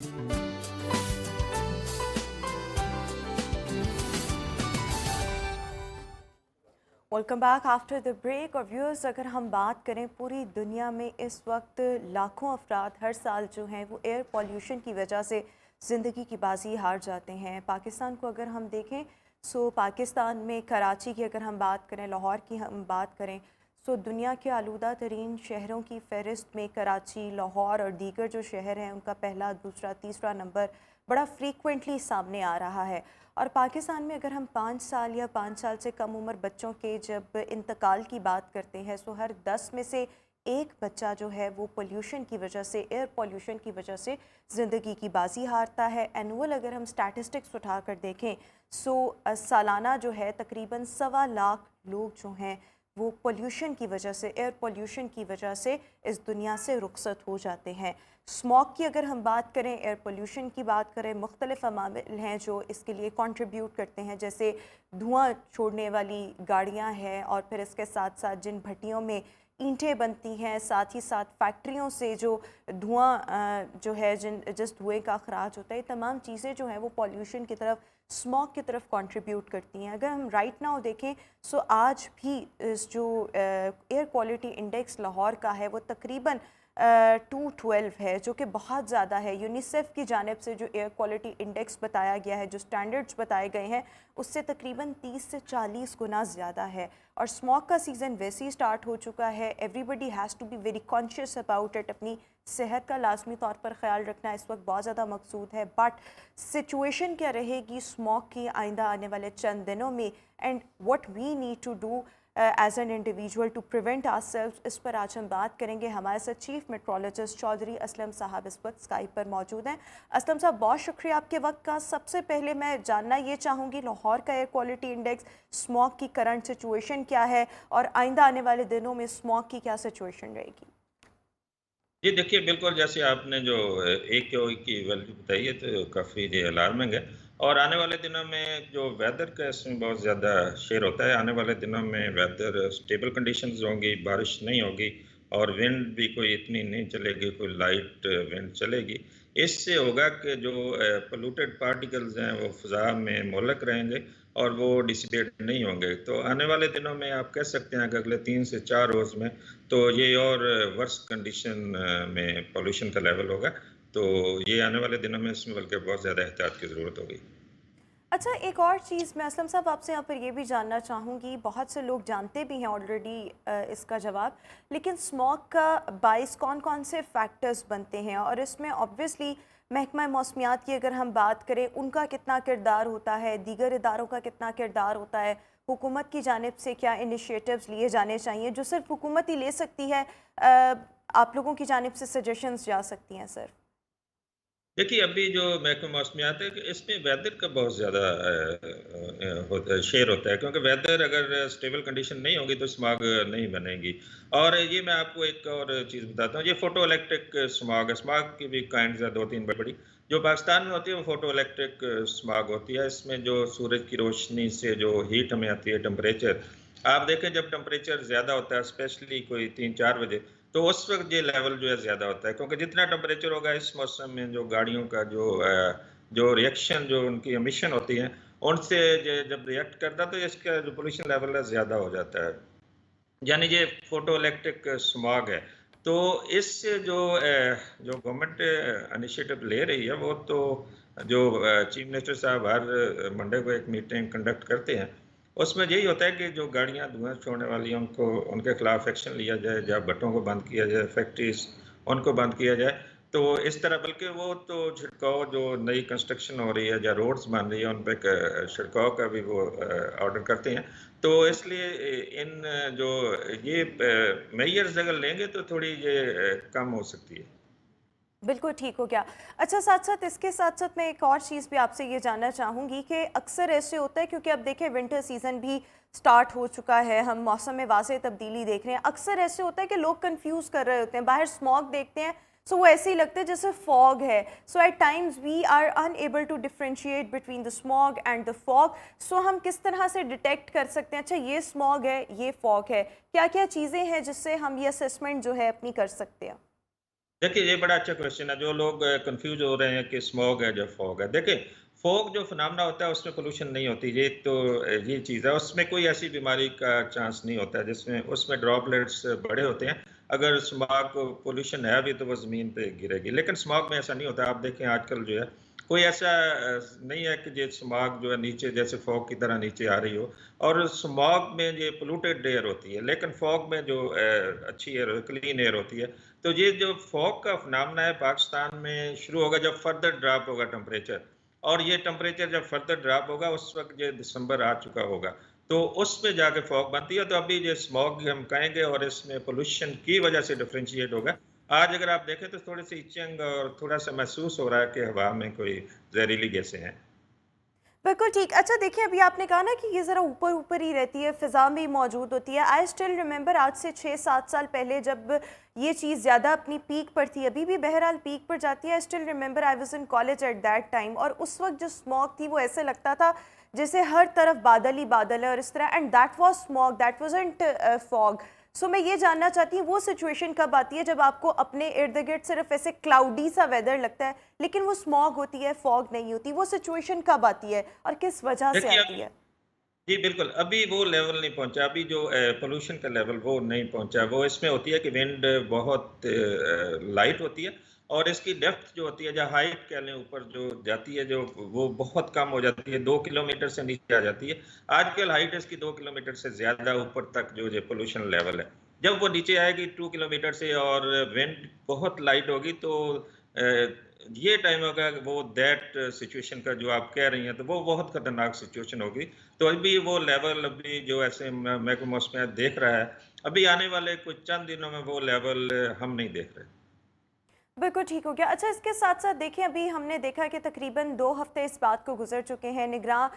Welcome back after the break. और viewers, अगर हम बात करें पूरी दुनिया में इस वक्त लाखों अफराद हर साल जो हैं वो एयर पॉल्यूशन की वजह से ज़िंदगी की बाजी हार जाते हैं। पाकिस्तान को अगर हम देखें सो पाकिस्तान में कराची की अगर हम बात करें, लाहौर की हम बात करें, सो दुनिया के आलूदा तरीन शहरों की फ़हरिस्त में कराची, लाहौर और दीगर जो शहर हैं उनका पहला, दूसरा, तीसरा नंबर बड़ा फ्रीक्वेंटली सामने आ रहा है। और पाकिस्तान में अगर हम 5 साल या 5 साल से कम उम्र बच्चों के जब इंतकाल की बात करते हैं, सो हर 10 में से एक बच्चा जो है वो पोल्यूशन की वजह से, एयर पोल्यूशन की वजह से ज़िंदगी की बाजी हारता है। एनुअल अगर हम स्टैटिस्टिक्स उठा कर देखें सो सालाना जो है तकरीबन 1.25 लाख लोग जो हैं वो पोल्यूशन की वजह से, एयर पोल्यूशन की वजह से इस दुनिया से रुखसत हो जाते हैं। स्मॉग की अगर हम बात करें, एयर पोल्यूशन की बात करें, मुख्तलिफ अमामिल हैं जो इसके लिए कंट्रीब्यूट करते हैं, जैसे धुआं छोड़ने वाली गाड़ियां हैं और फिर इसके साथ साथ जिन भट्टियों में ईंटें बनती हैं, साथ ही साथ फैक्ट्रियों से जो धुआं जो है जिस धुएँ का अखराज होता है, ये तमाम चीज़ें जो हैं वो पॉल्यूशन की तरफ, स्मॉग की तरफ कंट्रीब्यूट करती हैं। अगर हम राइट नाउ देखें सो आज भी इस जो एयर क्वालिटी इंडेक्स लाहौर का है वो तकरीबन 212 है, जो कि बहुत ज़्यादा है। यूनिसेफ की जानिब से जो एयर क्वालिटी इंडेक्स बताया गया है, जो स्टैंडर्ड्स बताए गए हैं, उससे तकरीबन 30 से 40 गुना ज़्यादा है। और स्मॉग का सीज़न वैसे ही स्टार्ट हो चुका है। Everybody has to be very conscious about it. अपनी सेहत का लाजमी तौर पर ख्याल रखना इस वक्त बहुत ज़्यादा मकसूद है। बट सिचुएशन क्या रहेगी स्मॉग की आइंदा आने वाले चंद दिनों में, and what we need to do as an individual to prevent ourselves, इस पर आज हम बात करेंगे। हमारे साथ चीफ मेट्रोलॉजिस्ट चौधरी असलम साहब इस वक्त स्काइप पर मौजूद हैं। असलम साहब, बहुत शुक्रिया आपके वक्त का। सबसे पहले मैं जानना ये चाहूँगी लाहौर का एयर क्वालिटी इंडेक्स, स्मॉग की करंट सिचुएशन क्या है और आइंदा आने वाले दिनों में स्मॉग की क्या सिचुएशन रहेगी? जी देखिए, बिल्कुल जैसे आपने जो AQI की वैल्यू बताई है तो काफ़ी जो अलार्मिंग है। और आने वाले दिनों में जो वेदर का इसमें बहुत ज़्यादा शेयर होता है। आने वाले दिनों में वेदर स्टेबल कंडीशंस होंगी, बारिश नहीं होगी और विंड भी कोई इतनी नहीं चलेगी, कोई लाइट विंड चलेगी। इससे होगा कि जो पोल्यूटेड पार्टिकल्स हैं वो फ़ज़ा में मुअल्लक़ रहेंगे और वो डिसिपेट नहीं होंगे। तो आने वाले दिनों में आप कह सकते हैं कि अगले 3 से 4 रोज़ में तो ये और वर्स्ट कंडीशन में पॉल्यूशन का लेवल होगा। तो ये आने वाले दिनों में इसमें बल्कि बहुत ज़्यादा एहतियात की ज़रूरत होगी। अच्छा, एक और चीज़ मैं असलम साहब आपसे यहाँ पर ये भी जानना चाहूँगी, बहुत से लोग जानते भी हैं ऑलरेडी इसका जवाब, लेकिन स्मॉग का बाइस कौन कौन से फैक्टर्स बनते हैं और इसमें ऑब्वियसली महकमा मौसमियात की अगर हम बात करें उनका कितना किरदार होता है, दीगर इदारों का कितना किरदार होता है, हुकूमत की जानिब से क्या इनिशिएटिव्स लिए जाने चाहिए जो सिर्फ हुकूमत ही ले सकती है, आप लोगों की जानिब से सजेशंस जा सकती हैं सर? देखिए, अभी जो महकमा मौसमियात है कि इसमें वेदर का बहुत ज़्यादा होता है, शेयर होता है, क्योंकि वेदर अगर स्टेबल कंडीशन नहीं होगी तो स्मॉग नहीं बनेगी। और ये मैं आपको एक और चीज़ बताता हूँ, ये फोटो इलेक्ट्रिक स्मॉग है। स्मॉग की भी काइंड्स है 2-3 बड़ी। जो पाकिस्तान में होती है वो फोटो इलेक्ट्रिक स्मॉग होती है। इसमें जो सूरज की रोशनी से जो हीट हमें आती है, टेम्परेचर, आप देखें जब टेम्परेचर ज़्यादा होता है स्पेशली कोई 3-4 बजे, तो उस वक़्त ये लेवल जो है ज़्यादा होता है, क्योंकि जितना टेम्परेचर होगा इस मौसम में जो गाड़ियों का जो रिएक्शन, जो उनकी एमिशन होती हैं, उनसे ज जब रिएक्ट करता है तो इसका जो पॉल्यूशन लेवल है ज़्यादा हो जाता है। यानी ये फोटो इलेक्ट्रिक स्मॉग है। तो इससे जो गवर्नमेंट इनिशिएटिव ले रही है वो तो जो चीफ मिनिस्टर साहब हर मंडे को एक मीटिंग कंडक्ट करते हैं। उसमें यही होता है कि जो गाड़ियाँ धुआँ छोड़ने वाली हैं उनको, उनके खिलाफ एक्शन लिया जाए, या भट्टों को बंद किया जाए, फैक्ट्रीज़ उनको बंद किया जाए। तो इस तरह, बल्कि वो तो छिड़काव जो नई कंस्ट्रक्शन हो रही है या रोड्स बन रही है उन पे छिड़काव का भी वो ऑर्डर करते हैं। तो इसलिए इन जो ये मेजर्स अगर लेंगे तो थोड़ी ये कम हो सकती है। बिल्कुल ठीक हो गया। अच्छा, साथ साथ इसके साथ साथ मैं एक और चीज़ भी आपसे ये जानना चाहूँगी कि अक्सर ऐसे होता है, क्योंकि अब देखें विंटर सीज़न भी स्टार्ट हो चुका है, हम मौसम में वाज़ेह तब्दीली देख रहे हैं। अक्सर ऐसे होता है कि लोग कंफ्यूज कर रहे होते हैं, बाहर स्मॉग देखते हैं सो वो ऐसे ही लगता है जैसे फॉग है। So at times we are unable to differentiate between the smog and the fog. So हम किस तरह से डिटेक्ट कर सकते हैं, अच्छा ये स्मॉग है, ये फॉग है, क्या क्या चीज़ें हैं जिससे हम ये असेसमेंट जो है अपनी कर सकते हैं? देखिए, ये बड़ा अच्छा क्वेश्चन है। जो लोग कन्फ्यूज़ हो रहे हैं कि स्मॉग है, जो फॉग है। देखिए, फॉग जो फिनोमेना होता है, उसमें पॉल्यूशन नहीं होती। ये तो ये चीज़ है। उसमें कोई ऐसी बीमारी का चांस नहीं होता है, जिसमें उसमें ड्रॉपलेट्स बड़े होते हैं। अगर स्मॉग पॉल्यूशन है भी, तो वो ज़मीन पे गिरेगी। लेकिन स्मॉग में ऐसा नहीं होता। आप देखें, आजकल जो है, कोई ऐसा नहीं है कि ये स्मॉग जो है, नीचे जैसे फॉग की तरह नीचे आ रही हो। और स्मॉग में ये पोल्यूटेड एयर होती है, लेकिन फॉग में जो अच्छी एयर, क्लीन एयर होती है। तो ये जो फॉग का फिनोमेना है, पाकिस्तान में शुरू होगा जब फर्दर ड्रॉप होगा टेम्परेचर। और ये टेम्परेचर जब फर्दर ड्रॉप होगा, उस वक्त ये दिसंबर आ चुका होगा। तो उसमें जाके फॉग बनती है। तो अभी ये स्मॉग हम कहेंगे, और इसमें पोल्यूशन की वजह से डिफरेंशिएट होगा। आज अगर आप देखें, तो थोड़ी सी इचिंग और थोड़ा सा महसूस हो रहा है कि हवा में कोई जहरीली गैसें हैं। बिल्कुल ठीक। अच्छा देखिए, अभी आपने कहा ना कि ये ज़रा ऊपर-ऊपर ही रहती है, फ़िज़ा में ही मौजूद होती है। आई स्टिल रिमेंबर आज से 6-7 साल पहले जब ये चीज़ ज़्यादा अपनी पीक पर थी, अभी भी बहरहाल पीक पर जाती है। I still remember I was in college at that time, और उस वक़्त जो स्मॉग थी वो ऐसे लगता था जैसे हर तरफ बादल ही बादल है और इस तरह, and that was smog, that wasn't fog. So मैं ये जानना चाहती हूँ वो सिचुएशन कब आती है जब आपको अपने इर्द-गिर्द सिर्फ़ ऐसे क्लाउडी सा वेदर लगता है, लेकिन वो स्मॉग होती है, फॉग नहीं होती? वो सिचुएशन कब आती है और किस वजह से देखिए, आती है? जी, बिल्कुल, अभी वो लेवल नहीं पहुँचा, अभी जो पॉल्यूशन का लेवल वो नहीं पहुँचा। वो इसमें होती है कि विंड बहुत लाइट होती है, और इसकी डेप्थ जो होती है, या हाइट कह लें, ऊपर जो जाती है, जो वो बहुत कम हो जाती है, 2 किलोमीटर से नीचे आ जाती है। आजकल हाइट इसकी 2 किलोमीटर से ज़्यादा ऊपर तक जो ये पॉल्यूशन लेवल है। जब वो नीचे आएगी 2 किलोमीटर से, और विंड बहुत लाइट होगी, तो ये टाइम होगा कि वो दैट सिचुएशन का जो आप कह रही हैं, तो वो बहुत खतरनाक सिचुएशन होगी। तो अभी वो लेवल, अभी जो ऐसे महकमा मौसमियात देख रहा है, अभी आने वाले कुछ चंद दिनों में वो लेवल हम नहीं देख रहे। बिल्कुल ठीक हो गया। अच्छा, इसके साथ-साथ देखिए, अभी हमने देखा कि तकरीबन 2 हफ़्ते इस बात को गुज़र चुके हैं। निगरान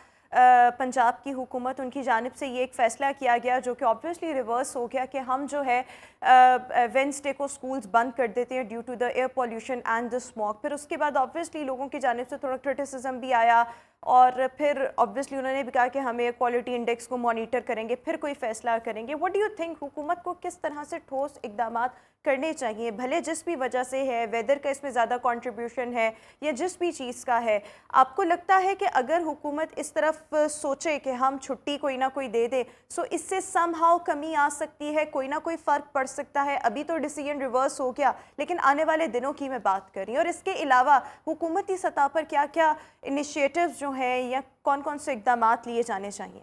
पंजाब की हुकूमत, उनकी जानिब से ये एक फ़ैसला किया गया जो कि ऑब्वियसली रिवर्स हो गया कि हम जो है वेडनेसडे को स्कूल्स बंद कर देते हैं due to the air pollution and the smog. फिर उसके बाद ऑब्वियसली लोगों की जानिब से थोड़ा क्रिटिसिज्म भी आया, और फिर ऑब्वियसली उन्होंने भी कहा कि हम एयर क्वालिटी इंडेक्स को मॉनिटर करेंगे, फिर कोई फ़ैसला करेंगे। व्हाट डू यू थिंक, हुकूमत को किस तरह से ठोस इक़दामात करने चाहिए, भले जिस भी वजह से है, वेदर का इसमें ज़्यादा कंट्रीब्यूशन है या जिस भी चीज़ का है? आपको लगता है कि अगर हुकूमत इस तरफ सोचे कि हम छुट्टी कोई ना कोई दे दे, सो इससे समहाउ कमी आ सकती है, कोई ना कोई फ़र्क पड़ सकता है? अभी तो डिसीजन रिवर्स हो गया, लेकिन आने वाले दिनों की मैं बात कर रही हूँ। और इसके अलावा हुकूमती सतह पर क्या क्या इनिशिएटिव्स जो हैं या कौन कौन से इकदामात लिए जाने चाहिए?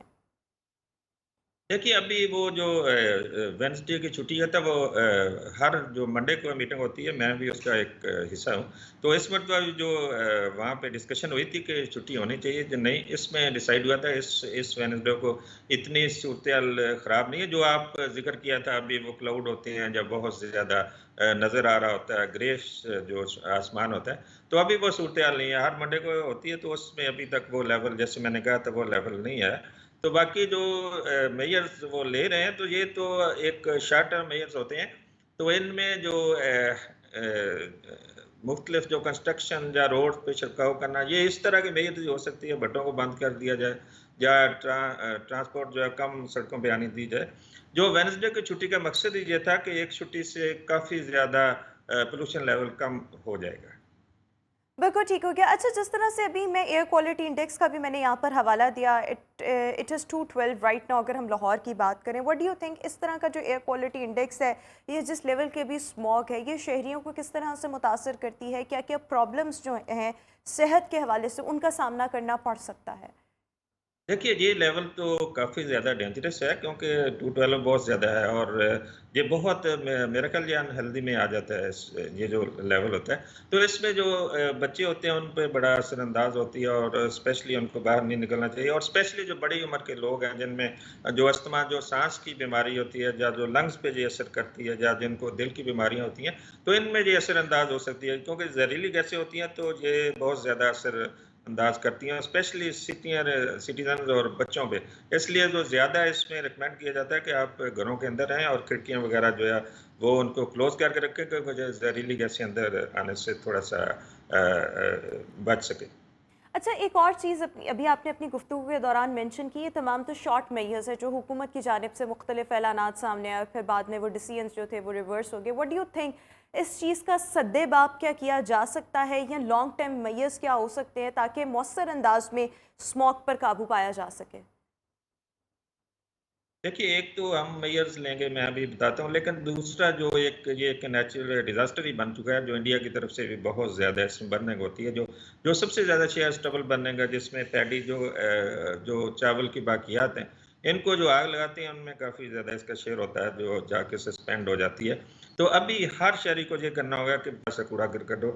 देखिए, अभी वो जो वेडनेसडे की छुट्टी है, तो वो हर जो मंडे को मीटिंग होती है, मैं भी उसका एक हिस्सा हूँ। तो इस मरतबा जो वहाँ पे डिस्कशन हुई थी कि छुट्टी होनी चाहिए, जो नहीं, इसमें डिसाइड हुआ था इस वेडनेसडे को इतनी सूरत-ए-हाल ख़राब नहीं है। जो आप ज़िक्र किया था, अभी वो क्लाउड होते हैं, जब बहुत ज़्यादा नज़र आ रहा होता है, ग्रेइश जो आसमान होता है, तो अभी वो सूरत-ए-हाल नहीं है। हर मंडे को होती है, तो उसमें अभी तक वो लेवल, जैसे मैंने कहा था, वो लेवल नहीं है। तो बाकी जो मेजर्स वो ले रहे हैं, तो ये तो एक शॉर्ट टर्म मेजर्स होते हैं। तो इनमें जो मुख्तलिफ जो कंस्ट्रक्शन या रोड पे छिड़काव करना, ये इस तरह की मेजर हो सकती है। भट्टों को बंद कर दिया जाए, या ट्रांसपोर्ट जो है कम सड़कों पे आने दी जाए। जो वेडनेसडे की छुट्टी का मकसद ही ये था कि एक छुट्टी से काफ़ी ज़्यादा पोल्यूशन लेवल कम हो जाएगा। बिल्कुल ठीक हो गया। अच्छा, जिस तरह से अभी मैं एयर क्वालिटी इंडेक्स का भी मैंने यहाँ पर हवाला दिया, इट इज़ 212 राइट नाउ, अगर हम लाहौर की बात करें। व्हाट डू यू थिंक, इस तरह का जो एयर क्वालिटी इंडेक्स है, ये जिस लेवल के भी स्मॉग है, ये शहरियों को किस तरह से मुतासर करती है? क्या क्या प्रॉब्लम्स जो हैं सेहत के हवाले से उनका सामना करना पड़ सकता है? देखिए, ये लेवल तो काफ़ी ज़्यादा डेंजरस है, क्योंकि 212 बहुत ज़्यादा है, और ये बहुत मेरा ख़्याल ये अनहेल्दी में आ जाता है, ये जो लेवल होता है। तो इसमें जो बच्चे होते हैं, उन पे बड़ा असरअंदाज होती है, और स्पेशली उनको बाहर नहीं निकलना चाहिए। और स्पेशली जो बड़ी उम्र के लोग हैं, जिनमें जो अस्थमा, जो सांस की बीमारी होती है, या जो लंग्स पे ये असर करती है, या जिनको दिल की बीमारियाँ होती हैं, तो इनमें ये असरअंदाज हो सकती है, क्योंकि जहरीली गैसें होती हैं, तो ये बहुत ज़्यादा असर अंदाज करती हैं, स्पेशली सीनियर सिटीजन और बच्चों पे। इसलिए जो ज़्यादा इसमें रिकमेंड किया जाता है कि आप घरों के अंदर रहें, और खिड़कियाँ वगैरह जो है वो उनको क्लोज करके रखें, क्योंकि जहरीली गैसें अंदर आने से थोड़ा सा बच सके। अच्छा, एक और चीज़ अपनी अभी आपने अपनी गुफ्तगू के दौरान मेंशन की, ये तमाम तो शॉर्ट मेजर्स है जो हुकूमत की जानिब से मुख्तलिफ ऐलानात सामने आए और फिर बाद में वो डिसीजंस जो थे वो रिवर्स हो गए। व्हाट डू यू थिंक, इस चीज़ का सद्देबाब क्या किया जा सकता है या लॉन्ग टर्म मेजर्स क्या हो सकते हैं ताकि मौसर अंदाज में स्मॉग पर काबू पाया जा सके? देखिए, एक तो हम मेजर्स लेंगे, मैं अभी बताता हूँ, लेकिन दूसरा जो एक ये एक नेचुरल डिज़ास्टर ही बन चुका है, जो इंडिया की तरफ से भी बहुत ज़्यादा इसमें बर्निंग होती है, जो जो सबसे ज़्यादा शेयर स्टबल बर्निंग है, जिसमें पैडी जो चावल की बाकियात हैं, इनको जो आग लगाती हैं, उनमें काफ़ी ज़्यादा इसका शेयर होता है, जो जाके सस्पेंड हो जाती है। तो अभी हर शहरी को ये करना होगा कि ऐसा कूड़ा-करकट हो,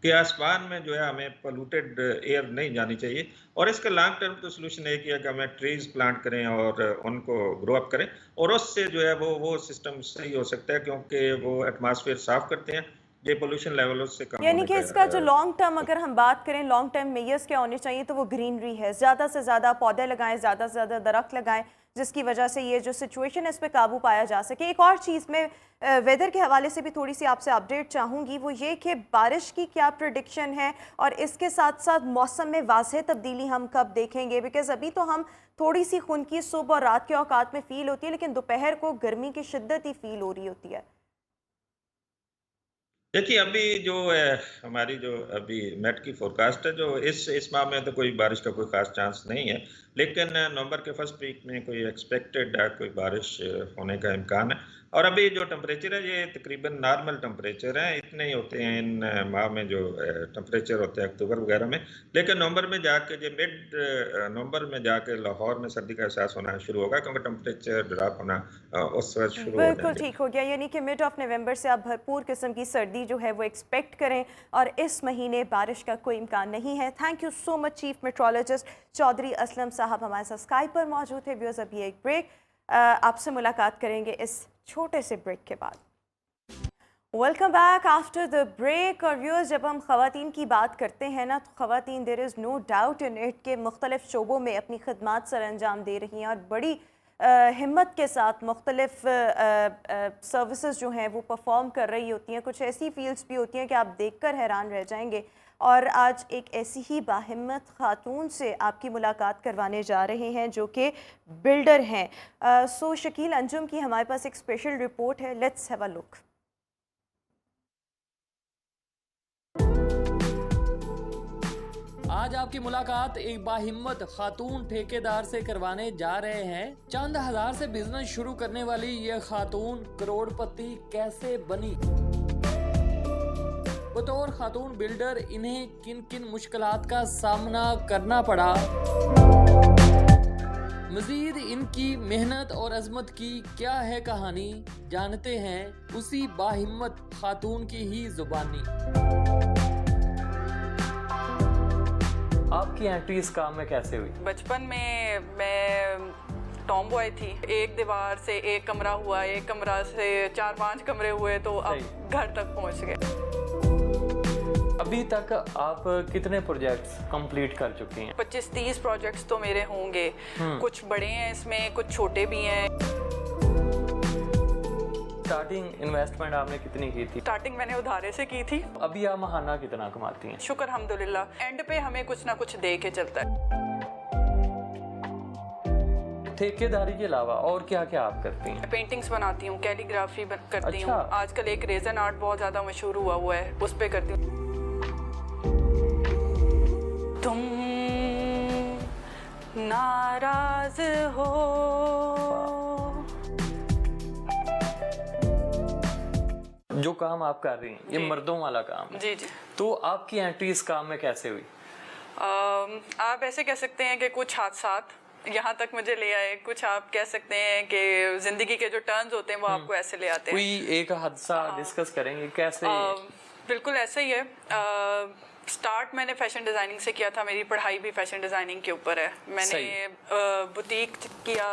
कि आसमान में जो है हमें पॉल्यूटेड एयर नहीं जानी चाहिए। और इसका लॉन्ग टर्म तो सॉल्यूशन एक ही है कि हमें ट्रीज़ प्लांट करें और उनको ग्रो अप करें, और उससे जो है वो सिस्टम सही हो सकता है, क्योंकि वो एटमॉस्फेयर साफ़ करते हैं, ये पोल्यूशन लेवल उससे कम यानी होने कि का इसका जो लॉन्ग टर्म अगर हम बात करें, लॉन्ग टर्म मेजर्स क्या होने चाहिए, तो वो ग्रीनरी है। ज़्यादा से ज़्यादा पौधे लगाएं, ज़्यादा से ज़्यादा दरख्त लगाएं, जिसकी वजह से ये जो सिचुएशन है इस पर काबू पाया जा सके। एक और चीज़ मैं वेदर के हवाले से भी थोड़ी सी आपसे अपडेट चाहूँगी, वो ये कि बारिश की क्या प्रेडिक्शन है और इसके साथ साथ मौसम में वाज़ेह तब्दीली हम कब देखेंगे? बिकॉज़ अभी तो हम थोड़ी सी खुनकी सुबह और रात के औकात में फ़ील होती है, लेकिन दोपहर को गर्मी की शिद्दत ही फ़ील हो रही होती है। देखिए, अभी जो हमारी जो अभी मेट की फ़ोरकास्ट है, जो इस माह में तो कोई बारिश का कोई ख़ास चांस नहीं है। लेकिन नवंबर के फर्स्ट वीक में कोई एक्सपेक्टेड है, कोई बारिश होने का इम्कान है। और अभी जो टेम्परेचर है, ये तकरीबन नॉर्मल टेम्परेचर है, इतने ही होते हैं इन माह में जो टेम्परेचर होते हैं अक्टूबर वगैरह में। लेकिन नवंबर में जाके जो मिड नवंबर में जाके लाहौर में सर्दी का एहसास होना शुरू होगा, क्योंकि टेम्परेचर ड्रॉप होना उस वक़्त शुरू हो बिल्कुल जाएँगे। ठीक हो गया, यानी कि मिड ऑफ नवंबर से आप भरपूर किस्म की सर्दी जो है वो एक्सपेक्ट करें और इस महीने बारिश का कोई इम्कान नहीं है। Thank you so much chief meteorologist Chaudhry Aslam sahab हमारे साथ स्काइप पर मौजूद थे। व्यूअर्स, अभी एक ब्रेक, आपसे मुलाकात करेंगे इस छोटे से ब्रेक के बाद। Welcome back after the break. और व्यूअर्स, जब हम ख़वातीन की बात करते हैं ना, तो ख़वातीन there is no doubt in it के मुख्तलिफ़ शोबों में अपनी खदमात सर अंजाम दे रही हैं और बड़ी हिम्मत के साथ मुख्तलिफ सर्विसेज जो हैं वो परफॉर्म कर रही होती हैं। कुछ ऐसी फील्ड्स भी होती हैं कि आप देखकर हैरान रह जाएंगे। और आज एक ऐसी ही बाहिम्मत खातून से आपकी मुलाकात करवाने जा रहे हैं जो कि बिल्डर हैं। सो शकील अंजुम की हमारे पास एक स्पेशल रिपोर्ट है, लेट्स हैव अ लुक। आज आपकी मुलाकात एक बाहिम्मत खातून ठेकेदार से करवाने जा रहे हैं। चंद हजार से बिजनेस शुरू करने वाली ये खातून करोड़पति कैसे बनी? बतौर खातून बिल्डर इन्हें किन किन मुश्किलात का सामना करना पड़ा, मजीद इनकी मेहनत और अजमत की क्या है कहानी, जानते हैं उसी बाहिम्मत खातून की ही जुबानी। आपकी एंट्री इस काम में कैसे हुई? बचपन में मैं टॉम बॉय थी। एक दीवार से एक कमरा हुआ, एक कमरा से 4-5 कमरे हुए, तो अब घर तक पहुंच गए। अभी तक आप कितने प्रोजेक्ट्स कंप्लीट कर चुकी हैं? 25-30 प्रोजेक्ट्स तो मेरे होंगे। कुछ बड़े हैं इसमें, कुछ छोटे भी हैं। स्टार्टिंग इन्वेस्टमेंट आपने कितनी की थी? स्टार्टिंग मैंने उधारे से की थी। अभी आप महाना कितना कमाती हैं? शुक्र अल्हम्दुलिल्लाह, एंड पे हमें कुछ ना कुछ दे के चलता है। ठेकेदारी के अलावा और क्या क्या आप करती हैं? पेंटिंग्स बनाती हूँ, कैलीग्राफी करती हूँ। अच्छा। आजकल एक रेजन आर्ट बहुत ज्यादा मशहूर हुआ है, उस पे करती हूँ। तुम नाराज हो, जो काम आप कर रही हैं ये जी। मर्दों वाला काम है। जी जी। तो आपकी एंट्री इस काम में कैसे हुई? आप ऐसे कह सकते हैं कि कुछ हादसात यहाँ तक मुझे ले आए। कुछ आप कह सकते हैं कि जिंदगी के जो टर्न्स होते हैं वो आपको ऐसे ले आते हैं। कोई एक हादसा डिस्कस करेंगे कैसे? बिल्कुल ऐसा ही है। स्टार्ट मैंने फैशन डिज़ाइनिंग से किया था, मेरी पढ़ाई भी फैशन डिज़ाइनिंग के ऊपर है। मैंने बुटीक किया,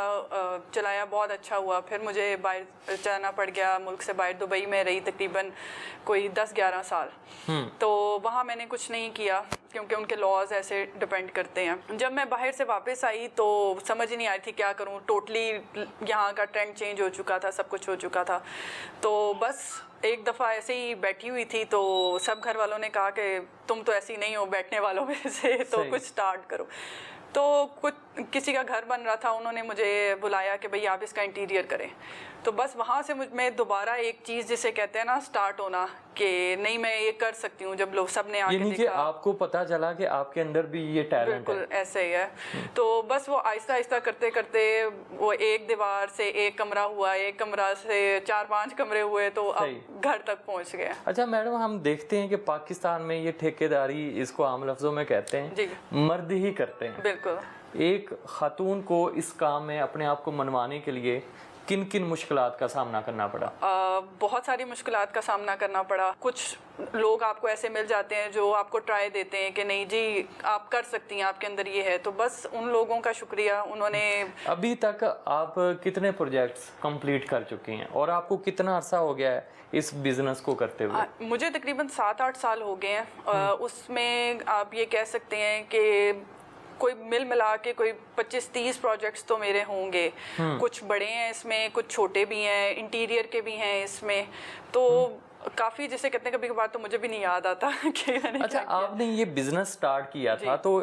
चलाया, बहुत अच्छा हुआ। फिर मुझे बाहर जाना पड़ गया, मुल्क से बाहर। दुबई में रही तकरीबन कोई 10-11 साल। तो वहाँ मैंने कुछ नहीं किया क्योंकि उनके लॉज ऐसे डिपेंड करते हैं। जब मैं बाहर से वापस आई तो समझ ही नहीं आई थी क्या करूँ। टोटली यहाँ का ट्रेंड चेंज हो चुका था, सब कुछ हो चुका था। तो बस एक दफ़ा ऐसे ही बैठी हुई थी तो सब घर वालों ने कहा कि तुम तो ऐसी नहीं हो बैठने वालों में से, तो कुछ स्टार्ट करो। तो कुछ किसी का घर बन रहा था, उन्होंने मुझे बुलाया कि भाई आप इसका इंटीरियर करें। तो बस वहाँ से मैं दोबारा एक चीज़ जिसे कहते हैं ना स्टार्ट होना, कि नहीं मैं ये कर सकती हूँ, जब लोग सब ने आके यानी कि देखा। आपको पता चला कि आपके अंदर भी ये टैलेंट है। बिल्कुल ऐसे ही है। तो बस वो आहिस्ता आहिस्ता करते करते वो एक दीवार से एक कमरा हुआ, एक कमरा से 4-5 कमरे हुए, तो अब घर तक पहुंच गए। अच्छा मैडम, हम देखते हैं कि पाकिस्तान में ये ठेकेदारी, इसको आम लफ्जों में कहते हैं, जी मर्द ही करते हैं। बिल्कुल। एक खातून को इस काम में अपने आप को मनवाने के लिए किन किन मुश्किलात का सामना करना पड़ा? बहुत सारी मुश्किलात का सामना करना पड़ा। कुछ लोग आपको ऐसे मिल जाते हैं जो आपको ट्राई देते हैं कि नहीं जी आप कर सकती हैं, आपके अंदर ये है, तो बस उन लोगों का शुक्रिया। उन्होंने अभी तक आप कितने प्रोजेक्ट्स कंप्लीट कर चुकी हैं और आपको कितना अरसा हो गया है इस बिजनेस को करते हुए? मुझे तकरीबन 7-8 साल हो गए हैं। उसमें आप ये कह सकते हैं कि कोई मिल मिला के कोई 25-30 प्रोजेक्ट्स तो मेरे होंगे। कुछ बड़े हैं इसमें, कुछ छोटे भी हैं, इंटीरियर के भी हैं इसमें, तो काफ़ी, जिसे कहते हैं कभी कभार तो मुझे भी नहीं याद आता कि मैंने अच्छा, आपने ये बिजनेस स्टार्ट किया था तो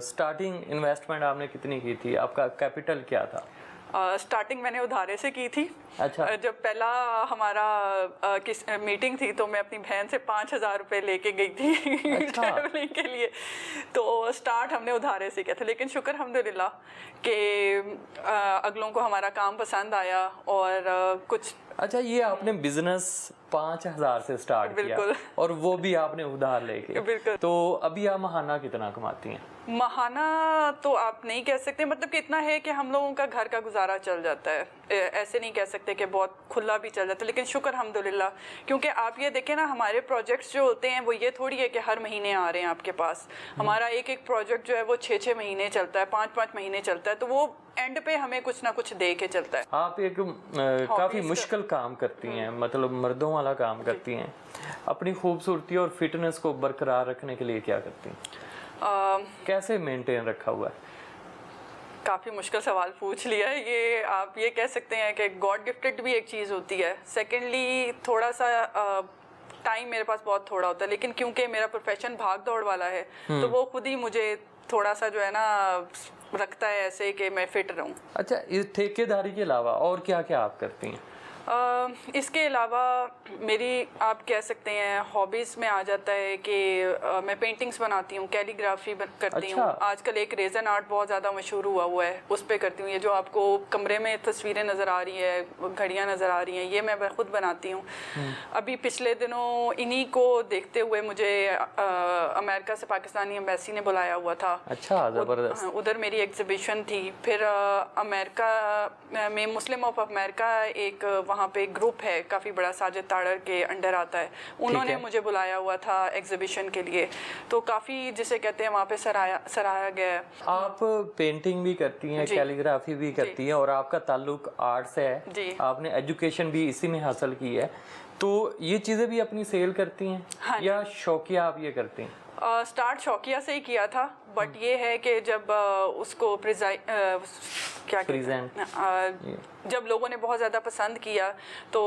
स्टार्टिंग इन्वेस्टमेंट आपने कितनी की थी? आपका कैपिटल क्या था? स्टार्टिंग मैंने उधारे से की थी। अच्छा। जब पहला हमारा किस मीटिंग थी तो मैं अपनी बहन से 5,000 रुपये लेके गई थी ट्रैवलिंग के लिए। तो स्टार्ट हमने उधारे से किया था, लेकिन शुक्र अल्हम्दुलिल्लाह कि अगलों को हमारा काम पसंद आया और कुछ। अच्छा, ये आपने बिजनेस 5,000 से स्टार्ट किया और वो भी आपने उधार लेके। बिल्कुल। तो अभी आप महाना कितना कमाती हैं? महाना तो आप नहीं कह सकते, मतलब कि इतना है कि हम लोगों का घर का गुजारा चल जाता है। ऐसे नहीं कह सकते कि बहुत खुला भी चल जाता है, लेकिन शुक्र अल्हम्दुलिल्लाह। क्योंकि आप ये देखें ना, हमारे प्रोजेक्ट्स जो होते हैं वो ये थोड़ी है कि हर महीने आ रहे हैं आपके पास। हमारा एक एक प्रोजेक्ट जो है वो 6-6 महीने चलता है, 5-5 महीने चलता है, तो वो एंड पे हमें कुछ ना कुछ दे के चलता है। आप एक काफ़ी मुश्किल काम करती हैं, मतलब मर्दों वाला काम करती हैं। अपनी खूबसूरती और फिटनेस को बरकरार रखने के लिए क्या करती हैं? कैसे मेंटेन रखा हुआ है? काफ़ी मुश्किल सवाल पूछ लिया है ये। आप ये कह सकते हैं कि गॉड गिफ्टेड भी एक चीज़ होती है। सेकेंडली थोड़ा सा टाइम मेरे पास बहुत थोड़ा होता है, लेकिन क्योंकि मेरा प्रोफेशन भाग दौड़ वाला है तो वो खुद ही मुझे थोड़ा सा जो है ना रखता है ऐसे कि मैं फिट रहूं। अच्छा, इस ठेकेदारी के अलावा और क्या क्या आप करती हैं? इसके अलावा मेरी आप कह सकते हैं हॉबीज़ में आ जाता है कि मैं पेंटिंग्स बनाती हूँ, कैलीग्राफी करती हूँ। आजकल एक रेजन आर्ट बहुत ज़्यादा मशहूर हुआ है, उस पर करती हूँ। ये जो आपको कमरे में तस्वीरें नज़र आ रही है, घड़ियाँ नज़र आ रही हैं, ये मैं खुद बनाती हूँ। अभी पिछले दिनों इन्हीं को देखते हुए मुझे अमेरिका से पाकिस्तानी एम्बेसी ने बुलाया हुआ था। अच्छा, ज़बरदस्त। उधर मेरी एग्जीबिशन थी। फिर अमेरिका में मुस्लिम ऑफ अमेरिका एक वहाँ पे ग्रुप है काफ़ी बड़ा, साजिद ताड़र के अंडर आता है, उन्होंने मुझे बुलाया हुआ था एग्जीबिशन के लिए। तो काफ़ी जिसे कहते हैं वहाँ पे सराहा गया है। आप पेंटिंग भी करती हैं, कैलीग्राफी भी करती हैं और आपका ताल्लुक आर्ट से है। आपने एजुकेशन भी इसी में हासिल की है, तो ये चीज़ें भी अपनी सेल करती हैं? हाँ, या शौकिया आप ये करती हैं? स्टार्ट शौकिया से ही किया था, बट ये है कि जब उसको जब लोगों ने बहुत ज़्यादा पसंद किया तो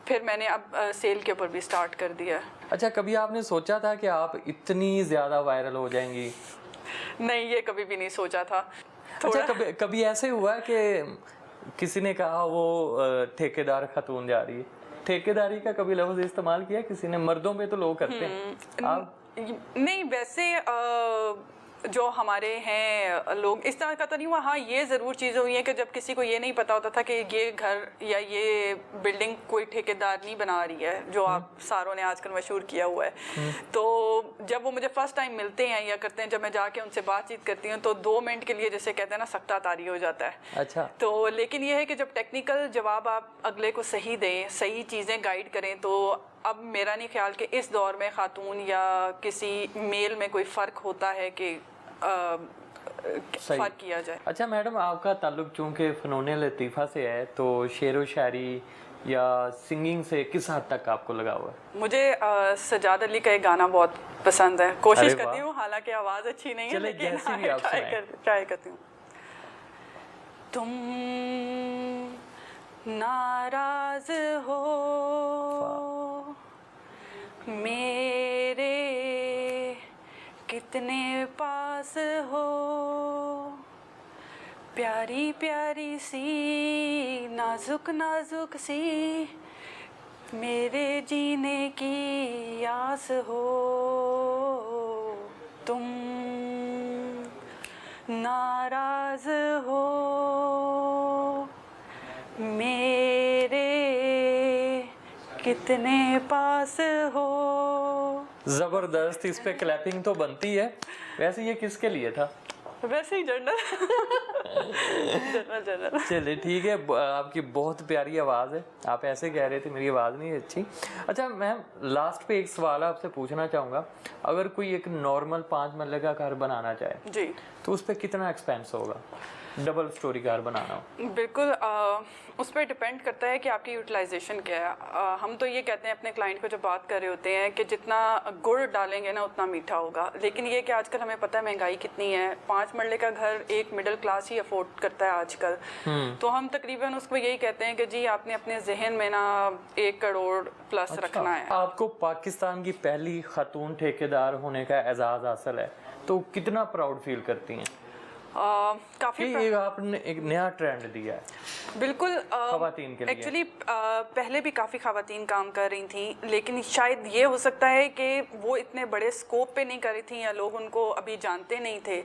फिर मैंने अब सेल के ऊपर भी स्टार्ट कर दिया। अच्छा, कभी आपने सोचा था कि आप इतनी ज़्यादा वायरल हो जाएंगी? नहीं, ये कभी भी नहीं सोचा था। अच्छा, कभी ऐसे हुआ कि किसी ने कहा वो ठेकेदार खातून जा रही है? ठेकेदारी का कभी लफ्ज़ इस्तेमाल किया किसी ने? मर्दों पे तो लोग करते हैं, आप नहीं। वैसे जो हमारे हैं लोग इस तरह का तो नहीं हुआ। हाँ, ये ज़रूर चीज़ हुई है कि जब किसी को ये नहीं पता होता था कि ये घर या ये बिल्डिंग कोई ठेकेदार नहीं बना रही है, जो आप सारों ने आजकल मशहूर किया हुआ है। तो जब वो मुझे फ़र्स्ट टाइम मिलते हैं या करते हैं, जब मैं जाके उनसे बातचीत करती हूँ तो 2 मिनट के लिए जैसे कहते हैं ना सख्ता तारी हो जाता है। अच्छा। तो लेकिन ये है कि जब टेक्निकल जवाब आप अगले को सही दें, सही चीज़ें गाइड करें, तो अब मेरा नहीं ख्याल कि इस दौर में खातून या किसी मेल में कोई फ़र्क होता है कि फ़र्क किया जाए। अच्छा मैडम, आपका ताल्लुक चूँकि फ़नून लतीफ़ा से है, तो शेर व शायरी या सिंगिंग से किस हद तक आपको लगा हुआ है? मुझे सजाद अली का एक गाना बहुत पसंद है, कोशिश करती हूँ, हालांकि आवाज़ अच्छी नहीं है, लेकिन ट्राई करती हूँ। तुम नाराज हो मेरे कितने पास हो, प्यारी प्यारी सी नाजुक नाजुक सी मेरे जीने की आस हो तुम, नाराज हो मेरे कितने पास हो। जबरदस्त, इस पे क्लैपिंग तो बनती है। वैसे ये किसके लिए था? वैसे ही जनरल जनरल। चलिए ठीक है, आपकी बहुत प्यारी आवाज़ है। आप ऐसे कह रहे थे मेरी आवाज़ नहीं अच्छी। अच्छा मैम, लास्ट पे एक सवाल आपसे पूछना चाहूँगा, अगर कोई एक नॉर्मल 5 मरले का घर बनाना चाहे जी, तो उस पर कितना एक्सपेंस होगा, डबल स्टोरी घर बनाना हो? बिल्कुल उस पर डिपेंड करता है कि आपकी यूटिलाइजेशन क्या है। हम तो ये कहते हैं अपने क्लाइंट को जब बात कर रहे होते हैं कि जितना गुड़ डालेंगे ना उतना मीठा होगा, लेकिन ये कि आजकल हमें पता है महंगाई कितनी है। 5 मरले का घर एक मिडिल क्लास ही अफोर्ड करता है आजकल। तो हम तकरीबन उसको यही कहते हैं कि जी आपने अपने जहन में ना 1 करोड़ प्लस रखना है। आपको पाकिस्तान की पहली खातून ठेकेदार होने का एजाज़ हासिल है, तो कितना प्राउड फील करती हैं? काफ़ी ये आपने एक नया ट्रेंड दिया है बिल्कुल खवातीन के लिए। एक्चुअली पहले भी काफ़ी खवातीन काम कर रही थी, लेकिन शायद ये हो सकता है कि वो इतने बड़े स्कोप पे नहीं कर रही थी या लोग उनको अभी जानते नहीं थे।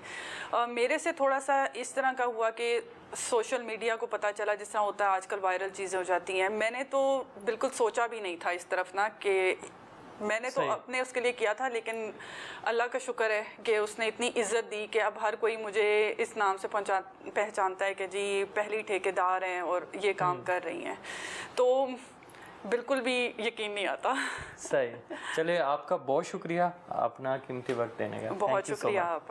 मेरे से थोड़ा सा इस तरह का हुआ कि सोशल मीडिया को पता चला, जिस तरह होता है आजकल वायरल चीज़ें हो जाती हैं। मैंने तो बिल्कुल सोचा भी नहीं था इस तरफ ना, कि मैंने तो अपने उसके लिए किया था, लेकिन अल्लाह का शुक्र है कि उसने इतनी इज्जत दी कि अब हर कोई मुझे इस नाम से पहचानता है कि जी पहली ठेकेदार हैं और ये काम कर रही हैं। तो बिल्कुल भी यकीन नहीं आता। सही। चलिए, आपका बहुत शुक्रिया अपना कीमती वक्त देने का। बहुत शुक्रिया आप।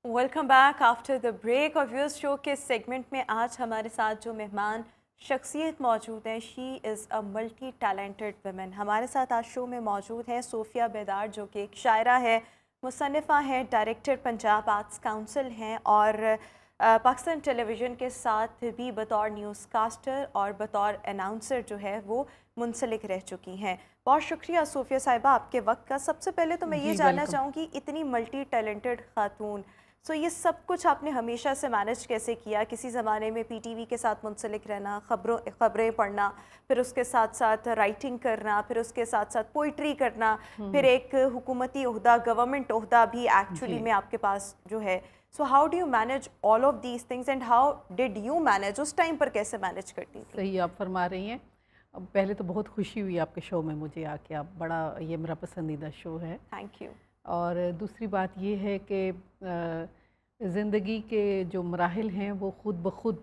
Welcome back after the break. और व्यूअर्स, शो के सेगमेंट में आज हमारे साथ जो मेहमान शख्सियत मौजूद है, she is a multi talented women. हमारे साथ आज शो में मौजूद है सोफिया बेदार, जो कि एक शायरा है, मुसन्निफ़ा है, डायरेक्टर पंजाब आर्ट्स काउंसिल हैं और पाकिस्तान टेलीविज़न के साथ भी बतौर न्यूज़ कास्टर और बतौर अनाउंसर जो है वो मुंसलिक रह चुकी हैं। बहुत शुक्रिया सोफिया साहिबा आपके वक्त का। सबसे पहले तो मैं ये जानना चाहूँगी, इतनी मल्टी टैलेंटेड खातून, सो ये सब कुछ आपने हमेशा से मैनेज कैसे किया? किसी ज़माने में पीटीवी के साथ मुंसलिक रहना, खबरें पढ़ना, फिर उसके साथ साथ राइटिंग करना, फिर उसके साथ साथ पोइट्री करना, फिर एक हुकूमती ओहदा, गवर्नमेंट ओहदा भी एक्चुअली में आपके पास जो है। So how do you manage all of these things and how did you manage? उस टाइम पर कैसे मैनेज करती थी? सही आप फरमा रही हैं। अब पहले तो बहुत खुशी हुई आपके शो में मुझे आके, आप बड़ा, ये मेरा पसंदीदा शो है। Thank you. और दूसरी बात ये है कि ज़िंदगी के जो मराहिल हैं वो ख़ुद ब खुद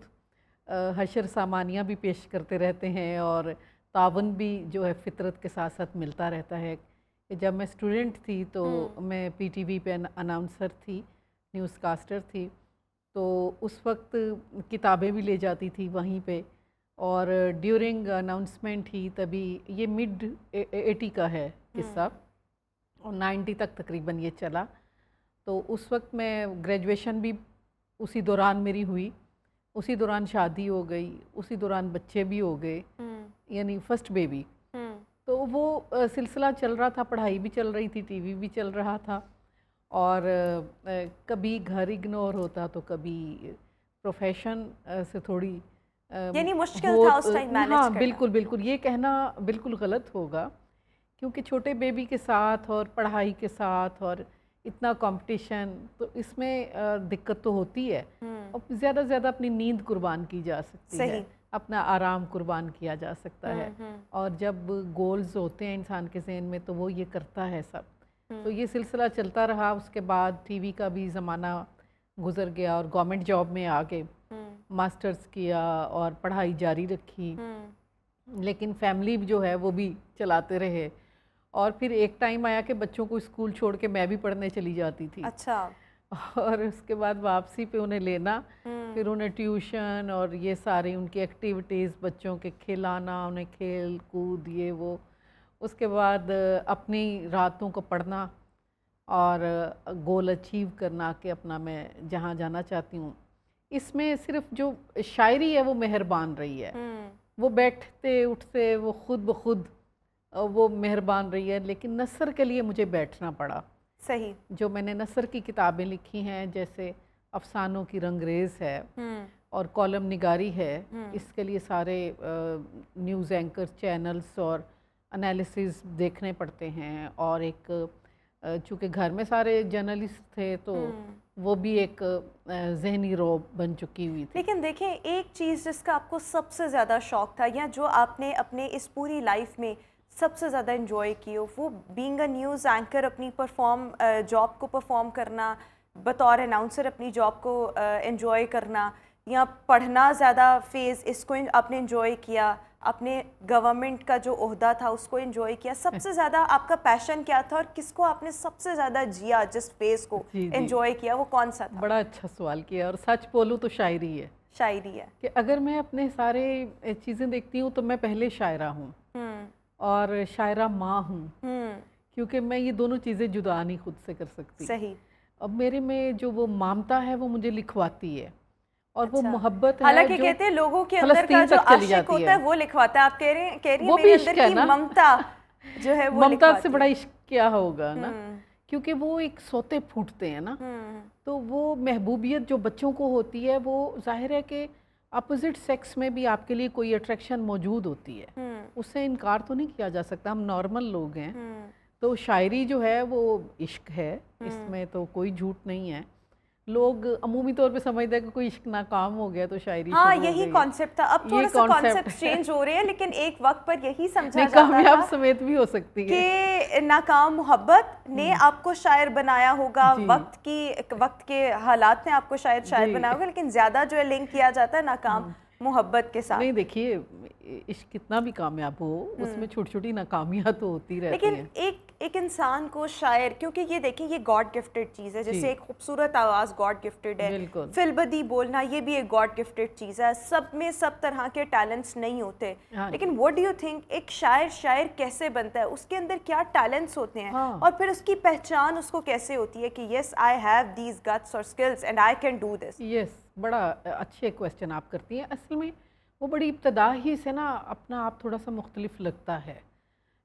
हशर सामानियाँ भी पेश करते रहते हैं और तावन भी जो है फ़ितरत के साथ साथ मिलता रहता है। कि जब मैं स्टूडेंट थी तो मैं पीटीवी पे अनाउंसर थी, न्यूज़ कास्टर थी, तो उस वक्त किताबें भी ले जाती थी वहीं पे, और ड्यूरिंग अनाउंसमेंट ही तभी, ये मिड 80 का है किस्सा और 90 तक तकरीबन ये चला। तो उस वक्त मैं ग्रेजुएशन भी उसी दौरान मेरी हुई, उसी दौरान शादी हो गई, उसी दौरान बच्चे भी हो गए, यानी फर्स्ट बेबी। तो वो सिलसिला चल रहा था, पढ़ाई भी चल रही थी, टीवी भी चल रहा था, और कभी घर इग्नोर होता तो कभी प्रोफेशन से थोड़ी यानी मुश्किल था उस टाइम मैनेज हाँ करना। बिल्कुल बिल्कुल, ये कहना बिल्कुल गलत होगा, क्योंकि छोटे बेबी के साथ और पढ़ाई के साथ और इतना कंपटीशन, तो इसमें दिक्कत तो होती है। और ज़्यादा से ज़्यादा अपनी नींद कुर्बान की जा सकती है, अपना आराम कुर्बान किया जा सकता है, और जब गोल्स होते हैं इंसान के ज़हन में तो वो ये करता है सब। तो ये सिलसिला चलता रहा। उसके बाद टीवी का भी ज़माना गुजर गया और गवर्नमेंट जॉब में आ गए, मास्टर्स किया और पढ़ाई जारी रखी, लेकिन फैमिली जो है वो भी चलाते रहे। और फिर एक टाइम आया कि बच्चों को स्कूल छोड़ के मैं भी पढ़ने चली जाती थी। अच्छा। और उसके बाद वापसी पे उन्हें लेना, फिर उन्हें ट्यूशन और ये सारी उनकी एक्टिविटीज़, बच्चों के खिलाना, उन्हें खेल कूद ये वो, उसके बाद अपनी रातों को पढ़ना और गोल अचीव करना कि अपना मैं जहाँ जाना चाहती हूँ। इसमें सिर्फ जो शायरी है वो मेहरबान रही है, वो बैठते उठते वो खुद ब खुद वो मेहरबान रही है, लेकिन नसर के लिए मुझे बैठना पड़ा। सही। जो मैंने नसर की किताबें लिखी हैं, जैसे अफसानों की रंगरेज़ है और कॉलम निगारी है, इसके लिए सारे न्यूज़ एंकर चैनल्स और एनालिसिस देखने पड़ते हैं, और एक चूँकि घर में सारे जर्नलिस्ट थे तो वो भी एक जहनी रौब बन चुकी हुई थी। लेकिन देखें, एक चीज़ जिसका आपको सबसे ज़्यादा शौक था या जो आपने अपने इस पूरी लाइफ में सबसे ज़्यादा इंजॉय की हो, वो बीइंग अ न्यूज़ एंकर अपनी जॉब को परफॉर्म करना, बतौर अनाउंसर अपनी जॉब को एंजॉय करना, या पढ़ना ज़्यादा फेज़ इसको आपने इंजॉय किया, अपने गवर्नमेंट का जो ओहदा था उसको एंजॉय किया, सबसे ज़्यादा आपका पैशन क्या था और किसको आपने सबसे ज़्यादा जिया, जिस फेज़ को एंजॉय किया, वो कौन सा था? बड़ा अच्छा सवाल किया, और सच बोलूँ तो शायरी है। शायरी है कि अगर मैं अपने सारे चीज़ें देखती हूँ तो मैं पहले शायरा हूँ और शायरा माँ हूँ, क्योंकि मैं ये दोनों चीज़ें जुदा नहीं खुद से कर सकती। सही। अब मेरे में जो वो ममता है वो मुझे लिखवाती है, और वो मोहब्बत है हालांकि जो कहते हैं लोगों के अंदर का फलस्तीन जो तक चली आशिक जाती होता है वो लिखवाता है। आप कह रही वो मेरे भी अंदर इश्क है की ना। ममता जो है वो ममता लिखवाती से है। बड़ा इश्क क्या होगा ना, क्योंकि वो एक सोते फूटते हैं ना, तो वो महबूबियत जो बच्चों को होती है वो जाहिर है कि अपोजिट सेक्स में भी आपके लिए कोई अट्रैक्शन मौजूद होती है, उससे इनकार तो नहीं किया जा सकता, हम नॉर्मल लोग हैं। तो शायरी जो है वो इश्क है, इसमें तो कोई झूठ नहीं है। लोग अमूमी तौर पे समझते हैं कि कोई इश्क नाकाम हो गया तो शायरी हाँ, शुरू हो यही गई। कॉन्सेप्ट था। अब थोड़ा सा कॉन्सेप्ट चेंज हो रहे हैं, लेकिन एक वक्त पर यही समझा नहीं, जाता कामयाब था समेत भी हो सकती है कि नाकाम मोहब्बत ने आपको शायर बनाया होगा, जी। वक्त के हालात ने आपको शायद शायर जी। बनाया होगा, लेकिन ज्यादा जो है लिंक किया जाता है नाकाम मोहब्बत के साथ। नहीं, देखिए इश्क कितना भी कामयाब हो उसमें छोटी छोटी नाकामियां तो होती रहती लेकिन हैं। एक इंसान को शायर, क्योंकि ये देखें ये गॉड गिफ्टेड चीज़ है, जैसे एक खूबसूरत आवाज़ गॉड गिफ्टेड है, बिल्कुल। फिलबदी बोलना ये भी एक गॉड गिफ्टेड चीज़ है। सब में सब तरह के टैलेंट्स नहीं होते, हाँ। लेकिन व्हाट डू यू थिंक एक शायर कैसे बनता है, उसके अंदर क्या टैलेंट्स होते हैं, हाँ। और फिर उसकी पहचान उसको कैसे होती है कि yes I have these guts और skills and I can do this. Yes, बड़ा अच्छे क्वेश्चन आप करती हैं। असल में वो बड़ी इब्तदा ही से ना अपना आप थोड़ा सा मुख्तलिफ लगता है।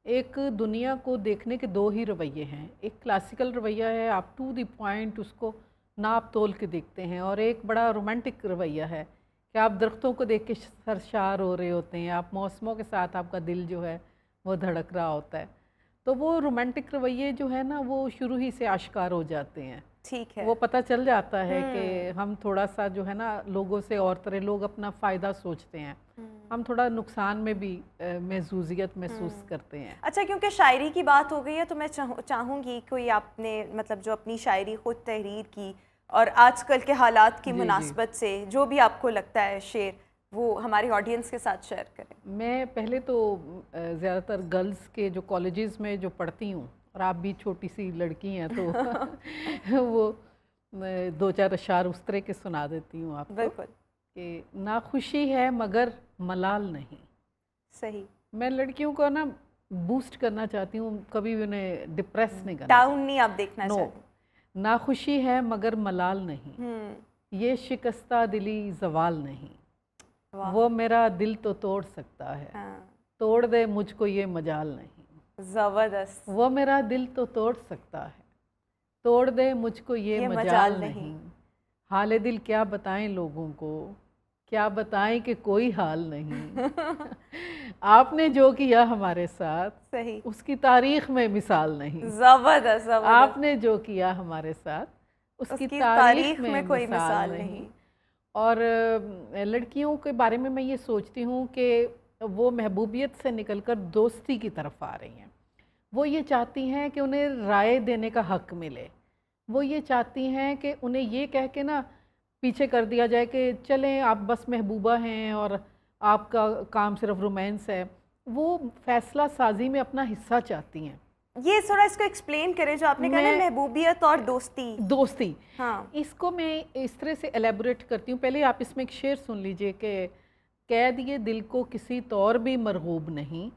एक दुनिया को देखने के दो ही रवैये हैं, एक क्लासिकल रवैया है, आप टू द पॉइंट उसको नाप तोल के देखते हैं, और एक बड़ा रोमांटिक रवैया है कि आप दरख्तों को देख के सरशार हो रहे होते हैं, आप मौसमों के साथ आपका दिल जो है वो धड़क रहा होता है। तो वो रोमांटिक रवैये जो है ना वो शुरू ही से आश्कार हो जाते हैं। ठीक है, वो पता चल जाता है कि हम थोड़ा सा जो है ना लोगों से और तरह, लोग अपना फ़ायदा सोचते हैं, हम थोड़ा नुकसान में भी महसूसियत महसूस करते हैं। अच्छा, क्योंकि शायरी की बात हो गई है तो मैं चाहूँगी कोई आपने मतलब जो अपनी शायरी खुद तहरीर की और आजकल के हालात की मुनासबत से जो भी आपको लगता है शेर, वो हमारी ऑडियंस के साथ शेयर करें। मैं पहले तो ज़्यादातर गर्ल्स के जो कॉलेजेस में जो पढ़ती हूँ, और आप भी छोटी सी लड़की हैं तो वो दो चार अशार उस तरह के सुना देती हूँ आपको। बिल्कुल। कि ना खुशी है मगर मलाल नहीं। सही। मैं लड़कियों को ना बूस्ट करना चाहती हूँ, कभी भी उन्हें डिप्रेस नहीं करना। डाउन नहीं आप देखना नो, चाहते। ना खुशी है मगर मलाल नहीं, ये शिकस्ता दिली जवाल नहीं, वो मेरा दिल तो तोड़ सकता है, तोड़ दे मुझको ये मजाल नहीं। जबरदस्त। वो मेरा दिल तो तोड़ सकता है, तोड़ दे मुझको ये मजाल नहीं। हाल दिल क्या बताएं लोगों को, क्या बताएं कि कोई हाल नहीं। आपने जो किया हमारे साथ सही, उसकी तारीख में मिसाल नहीं। जबरदस्त। आपने जो किया हमारे साथ उसकी तारीख में कोई मिसाल नहीं। और लड़कियों के बारे में मैं ये सोचती हूँ कि वो महबूबियत से निकलकर दोस्ती की तरफ आ रही हैं। वो ये चाहती हैं कि उन्हें राय देने का हक मिले, वो ये चाहती हैं कि उन्हें ये कह के ना पीछे कर दिया जाए कि चलें आप बस महबूबा हैं और आपका काम सिर्फ रोमांस है। वो फैसला साजी में अपना हिस्सा चाहती हैं। ये थोड़ा इसको एक्सप्लेन करें जो आपने कहा ना, महबूबियत और दोस्ती। हाँ, इसको मैं इस तरह से एलेबोरेट करती हूँ। पहले आप इसमें एक शेर सुन लीजिए कि कैद ये दिल को किसी तौर भी मरगूब नहीं,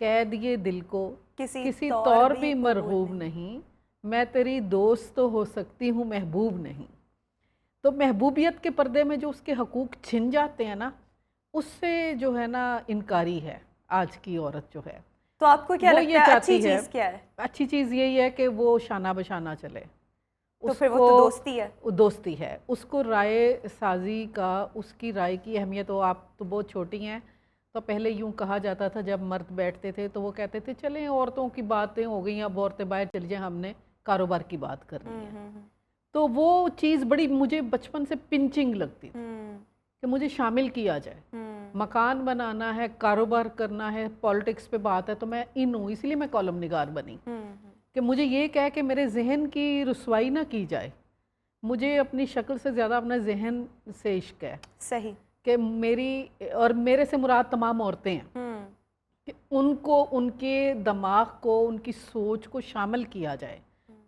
कैद ये दिल को किसी तौर भी मरगूब नहीं, मैं तेरी दोस्त तो हो सकती हूँ महबूब नहीं। तो महबूबियत के पर्दे में जो उसके हकूक़ छिन जाते हैं ना, उससे जो है ना इनकारी है आज की औरत जो है। तो आपको क्या लगता है अच्छी चीज़ क्या है? अच्छी चीज़ यही है कि वो शाना बशाना चले। तो फिर वो तो दोस्ती है। दोस्ती है, उसको राय साजी का, उसकी राय की अहमियत हो। आप तो बहुत छोटी हैं तो पहले यूं कहा जाता था, जब मर्द बैठते थे तो वो कहते थे चलें औरतों की बातें हो गई, अब औरतें बाहर चली जाएं, हमने कारोबार की बात करनी है। तो वो चीज़ बड़ी मुझे बचपन से पिंचिंग लगती थी कि मुझे शामिल किया जाए। मकान बनाना है, कारोबार करना है, पॉलिटिक्स पे बात है, तो मैं इन हूँ, इसलिए मैं कॉलम निगार बनी कि मुझे ये कह के मेरे जहन की रुसवाई ना की जाए। मुझे अपनी शक्ल से ज़्यादा अपना जहन से इश्क है। सही। कि मेरे से मुराद तमाम औरतें हैं कि उनको, उनके दिमाग को, उनकी सोच को शामिल किया जाए,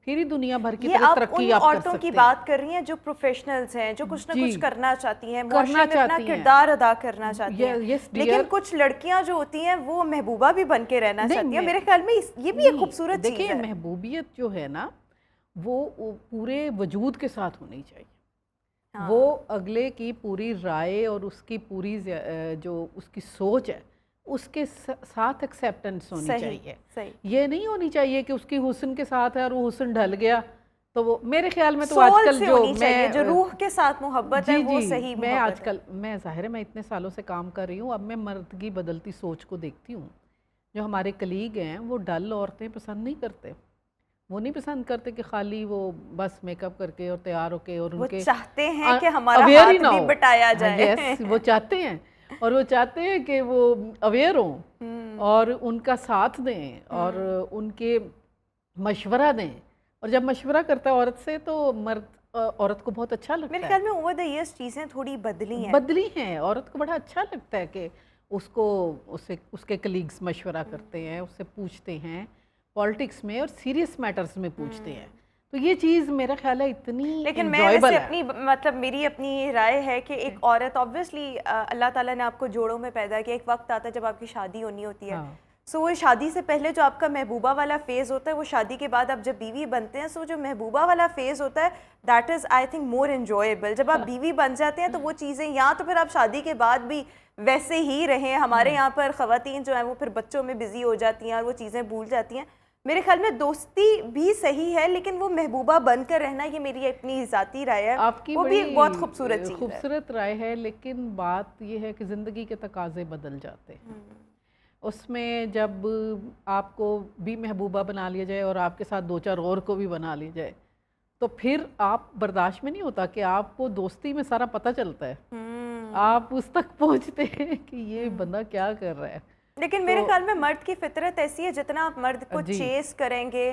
फिर ही दुनिया भर की तरह तरक्की आप कर सकते हैं। औरतों की बात कर रही हैं जो प्रोफेशनल्स हैं, जो कुछ ना कुछ करना चाहती हैं, करना माशरे में अपना चाहती हैं, किरदार अदा करना चाहती हैं। yes, लेकिन कुछ लड़कियां जो होती हैं वो महबूबा भी बन के रहना चाहती हैं। मेरे ख्याल में ये भी एक खूबसूरत चीज़ है। देखिए, महबूबियत जो है ना वो पूरे वजूद के साथ होनी चाहिए। वो अगले की पूरी राय और उसकी पूरी जो उसकी सोच है उसके साथ एक्सेप्टेंस होनी चाहिए। सही। ये नहीं होनी चाहिए कि उसकी हुस्न के साथ है और वो हुस्न ढल गया तो वो, मेरे ख्याल में तो आजकल जो रूह के साथ मोहब्बत है वो सही मैं आजकल, मैं ज़ाहिर है मैं इतने सालों से काम कर रही हूँ, अब मैं मर्द की बदलती सोच को देखती हूँ। जो हमारे कलीग हैं वो डल औरतें पसंद नहीं करते। वो नहीं पसंद करते कि खाली वो बस मेकअप करके और तैयार होके, और वो उनके चाहते हैं कि हमारा हाथ भी बटाया जाए। यस, वो चाहते हैं, और वो चाहते हैं कि वो अवेयर हों और उनका साथ दें और उनके मशवरा दें। और जब मशवरा करता है औरत से तो मर्द औरत को बहुत अच्छा लगता है। मेरे ख्याल में ओवर द इयर्स चीज़ें थोड़ी बदली हैं। औरत को बड़ा अच्छा लगता है कि उसके कलीग्स मशवरा करते हैं, उससे पूछते हैं पॉलिटिक्स में और सीरियस मैटर्स में पूछते हैं। तो ये चीज़ मेरा ख्याल है इतनी, लेकिन मैं वैसे अपनी मेरी अपनी राय है कि एक औरत, ऑब्वियसली अल्लाह ताला ने आपको जोड़ों में पैदा किया, एक वक्त आता है जब आपकी शादी होनी होती है। सो वो शादी से पहले जो आपका महबूबा वाला फेज़ होता है, वो शादी के बाद आप जब बीवी बनते हैं, सो जो महबूबा वाला फेज़ होता है that is I think more enjoyable. जब आप बीवी बन जाते हैं तो वो चीज़ें, या तो फिर आप शादी के बाद भी वैसे ही रहें। हमारे यहाँ पर ख़वातीन जो हैं वो फिर बच्चों में बिजी हो जाती हैं और वो चीज़ें भूल जाती हैं। मेरे ख्याल में दोस्ती भी सही है, लेकिन वो महबूबा बनकर रहना, ये मेरी अपनी ज़ाती राय है। आपकी वो भी एक बहुत खूबसूरत चीज़ है, खूबसूरत राय है। लेकिन बात ये है कि ज़िंदगी के तकाजे बदल जाते हैं। उसमें जब आपको भी महबूबा बना लिया जाए और आपके साथ दो चार और को भी बना लिया जाए, तो फिर आप बर्दाश्त में नहीं होता कि आपको दोस्ती में सारा पता चलता है। आप उस तक पहुंचते हैं कि ये बंदा क्या कर रहा है। लेकिन मेरे ख्याल में मर्द की फितरत ऐसी है, जितना आप मर्द को चेस करेंगे,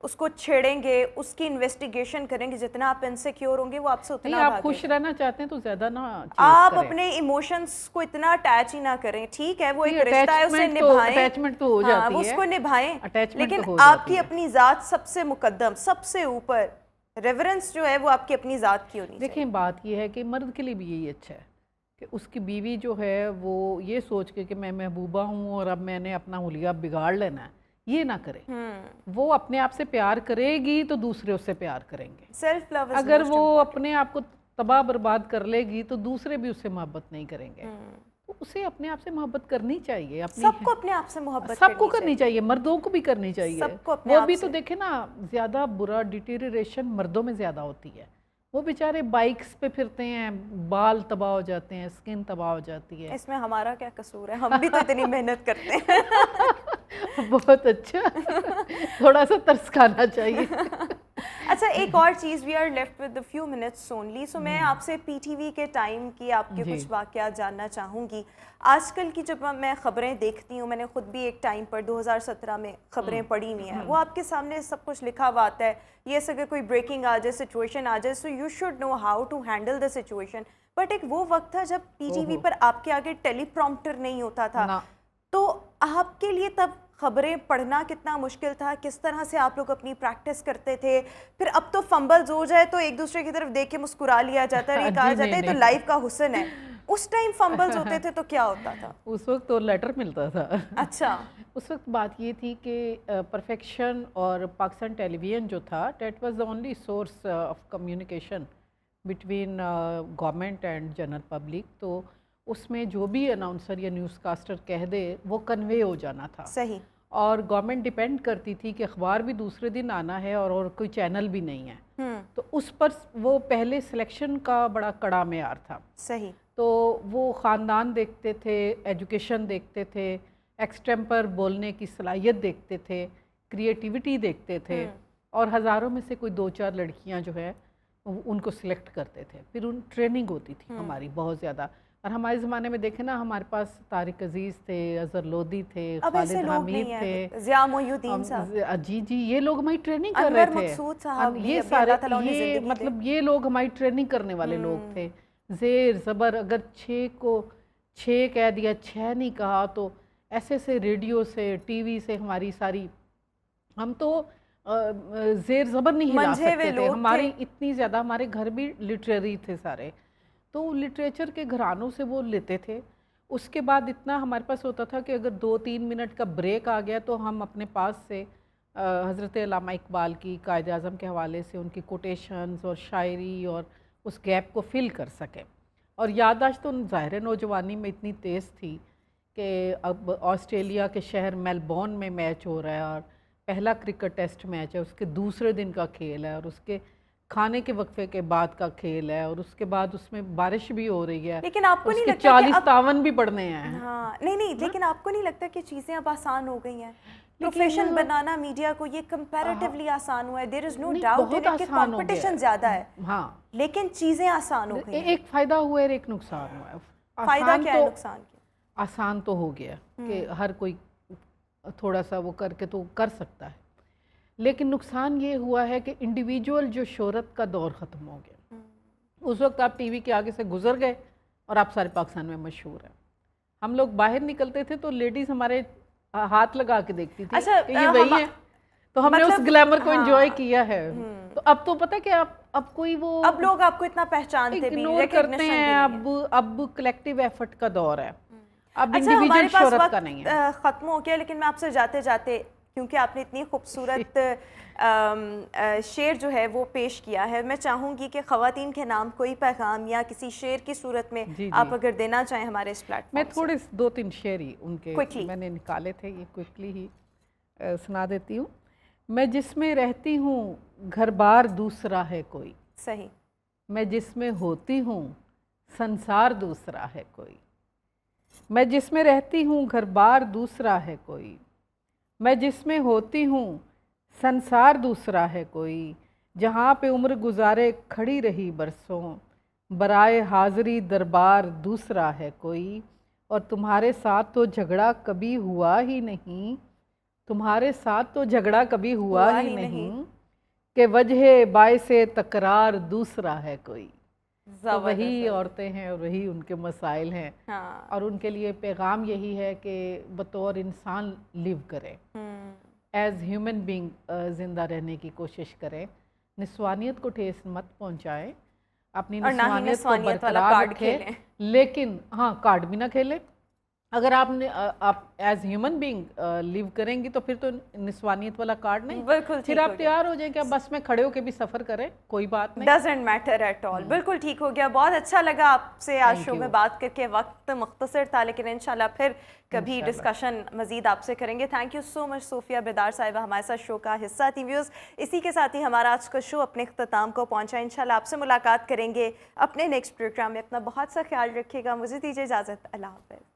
उसको छेड़ेंगे, उसकी इन्वेस्टिगेशन करेंगे, जितना आप इनसिक्योर होंगे वो आपसे उतना आप खुश रहना चाहते हैं तो ज्यादा ना आप अपने इमोशंस को इतना अटैच ही ना करें। ठीक है, वो एक रिश्ता है, उसे निभाएं, अटैचमेंट तो हो जाती है, उसको निभाएं, लेकिन तो आपकी अपनी ज़ात सबसे मुकद्दम, सबसे ऊपर। रेवरेंस जो है वो आपकी अपनी ज़ात की होनी चाहिए। देखिए, बात ये है कि मर्द के लिए भी यही अच्छा है कि उसकी बीवी जो है वो ये सोच के कि मैं महबूबा हूँ और अब मैंने अपना हुलिया बिगाड़ लेना है, ये ना करे। वो अपने आप से प्यार करेगी तो दूसरे उससे प्यार करेंगे। Self love. अगर वो अपने आप को तबाह बर्बाद कर लेगी तो दूसरे भी उससे मोहब्बत नहीं करेंगे। तो उसे अपने आप से मोहब्बत करनी चाहिए। सबको अपने आप से मोहब्बत सबको करनी चाहिए, मर्दों को भी करनी चाहिए। वो भी तो देखे ना, ज्यादा बुरा डिटेरियोरेशन मर्दों में ज्यादा होती है। वो बेचारे बाइक्स पे फिरते हैं, बाल तबाह हो जाते हैं, स्किन तबाह हो जाती है। इसमें हमारा क्या कसूर है? हम भी तो इतनी मेहनत करते हैं। बहुत अच्छा। थोड़ा सा तरस खाना चाहिए। अच्छा, एक और चीज़, we are left with the few minutes only. So मैं आपसे पीटीवी के टाइम की आपके कुछ वाक़यात जानना चाहूँगी। आजकल की जब मैं ख़बरें देखती हूँ, मैंने ख़ुद भी एक टाइम पर 2017 में ख़बरें पढ़ी हुई हैं, वो आपके सामने सब कुछ लिखा हुआ आता है। यस, अगर कोई ब्रेकिंग आ जाए, सिचुएशन आ जाए, so you should know how to handle the situation. But एक वो वक्त था जब पीटीवी पर आपके आगे टेलीप्रॉम्प्टर नहीं होता था, तो आपके लिए तब खबरें पढ़ना कितना मुश्किल था? किस तरह से आप लोग अपनी प्रैक्टिस करते थे? फिर अब तो फंबल्स हो जाए तो एक दूसरे की तरफ देख के मुस्कुरा लिया जाता है, कहा जाता है तो लाइव का हुस्न है। उस टाइम फंबल्स होते थे तो क्या होता था? उस वक्त तो लेटर मिलता था। अच्छा। उस वक्त बात ये थी कि परफेक्शन और पाकिस्तान टेलीविज़न जो था, that was the only source of communication between government and general public. तो उसमें जो भी अनाउंसर या न्यूज़कास्टर कह दे वो कन्वे हो जाना था। सही। और गवर्नमेंट डिपेंड करती थी कि अखबार भी दूसरे दिन आना है और कोई चैनल भी नहीं है, तो उस पर वो पहले सिलेक्शन का बड़ा कड़ा मेयार था। सही। तो वो ख़ानदान देखते थे, एजुकेशन देखते थे, एक्सटेम्पर बोलने की सलाहियत देखते थे, क्रिएटिविटी देखते थे, और हज़ारों में से कोई 2-4 लड़कियां जो है उनको सिलेक्ट करते थे। फिर उन ट्रेनिंग होती थी हमारी बहुत ज़्यादा। और हमारे ज़माने में देखें ना, हमारे पास तारिक अजीज़ थे, अज़हर लोधी थे, खालिद हमीद थे, ज़िया मोइनुद्दीन साहब, जी ये लोग हमारी ट्रेनिंग कर रहे थे। ये सारे ये मतलब ये लोग हमारी ट्रेनिंग करने वाले लोग थे। ज़ेर ज़बर, अगर 6 को 6 कह दिया, 6 नहीं कहा, तो ऐसे से रेडियो से, टीवी से हमारी सारी, हम तो ज़ेर ज़बर नहीं हिला सकते थे। हमारी इतनी ज़्यादा, हमारे घर भी लिटरेरी थे सारे, तो लिटरेचर के घरानों से वो लेते थे। उसके बाद इतना हमारे पास होता था कि अगर 2-3 मिनट का ब्रेक आ गया तो हम अपने पास से हज़रत अल्लामा इकबाल की कायद आज़म के हवाले से उनकी कोटेशंस और शायरी और उस गैप को फिल कर सकें। और याददाश्त तो ज़ाहिर नौजवानी में इतनी तेज़ थी कि अब ऑस्ट्रेलिया के शहर मेलबोर्न में मैच हो रहा है और पहला क्रिकेट टेस्ट मैच है, उसके दूसरे दिन का खेल है और उसके खाने के वक्फे के बाद का खेल है, और उसके बाद उसमें बारिश भी हो रही है। लेकिन आपको नहीं लगता 40 तावन भी पढ़ने हैं? हाँ, नहीं, लेकिन आपको नहीं लगता कि चीज़ें अब आसान हो गई हैं? प्रोफेशन बनाना मीडिया को ये कंपैरेटिवली आसान हुआ है, देयर इज नो डाउट कि कंपटीशन ज़्यादा है। हाँ, लेकिन चीज़ें आसान हो गई। एक फ़ायदा हुआ है, एक नुकसान हुआ है। फ़ायदा क्या है, नुकसान क्या? आसान तो हो गया कि हर कोई थोड़ा सा वो करके तो कर सकता है, लेकिन नुकसान ये हुआ है कि इंडिविजुअल जो शोहरत का दौर ख़त्म हो गया। उस वक्त आप टीवी के आगे से गुजर गए और आप सारे पाकिस्तान में मशहूर हैं। हम लोग बाहर निकलते थे तो लेडीज़ हमारे हाथ लगा के देखती थी कि ये वही है, तो हमने मतलब, उस ग्लैमर को एंजॉय किया है। तो अब तो पता कि अब कोई वो, अब लोग आपको इतना पहचानते भी नहीं, करते हैं। अब कलेक्टिव एफर्ट का दौर है, अब इंडिविजुअल शोहरत का नहीं है। ख़त्म हो गया, लेकिन मैं आपसे जाते जाते, क्योंकि आपने इतनी खूबसूरत शेर जो है वो पेश किया है, मैं चाहूँगी कि ख़वातीन के नाम कोई पैगाम या किसी शेर की सूरत में आप अगर देना चाहें हमारे इस प्लेटफॉर्म। मैं थोड़े 2-3 शेर ही उनके मैंने निकाले थे, ये क्विकली ही सुना देती हूँ। मैं जिसमें रहती हूँ घर बार दूसरा है कोई, सही। मैं जिसमें होती हूँ संसार दूसरा है कोई, मैं जिसमें रहती हूँ घर बार दूसरा है कोई, मैं जिसमें होती हूँ संसार दूसरा है कोई, जहाँ पे उम्र गुजारे खड़ी रही बरसों, बराए हाज़री दरबार दूसरा है कोई, और तुम्हारे साथ तो झगड़ा कभी हुआ ही नहीं, तुम्हारे साथ तो झगड़ा कभी हुआ ही नहीं, कि वजह बायसे तकरार दूसरा है कोई। तो वही औरतें हैं और वही उनके मसाइल हैं। हाँ। और उनके लिए पैगाम यही है कि बतौर इंसान लिव करें, एज ह्यूमन बीइंग ज़िंदा रहने की कोशिश करें, निस्वानियत को ठेस मत पहुंचाएं, अपनी निस्वानियत को बरकरार रखें, लेकिन हाँ कार्ड भी ना खेलें। अगर आप एज ह्यूमन बीइंग लिव करेंगी तो फिर तो निस्वानियत वाला कार्ड नहीं, बिल्कुल फिर आप तैयार हो जाएं कि आप बस में खड़े होकर भी सफ़र करें, कोई बात नहीं, डजंट मैटर एट ऑल। बिल्कुल ठीक हो गया। बहुत अच्छा लगा आपसे आज शो में बात करके, वक्त मुख्तसर था लेकिन इंशाल्लाह फिर कभी डिस्कशन मजीद आपसे करेंगे। Thank you so much Sofia Bedar साहिबा हमारे साथ शो का हिस्सा थी। व्यूअर्स, इसी के साथ ही हमारा आज का शो अपने इख्तिताम को पहुंचा। इंशाल्लाह आपसे मुलाकात करेंगे अपने नेक्स्ट प्रोग्राम में। अपना बहुत सा ख्याल रखिएगा। मुझे दीजिए इजाज़त। अल्लाह हाफ़िज़।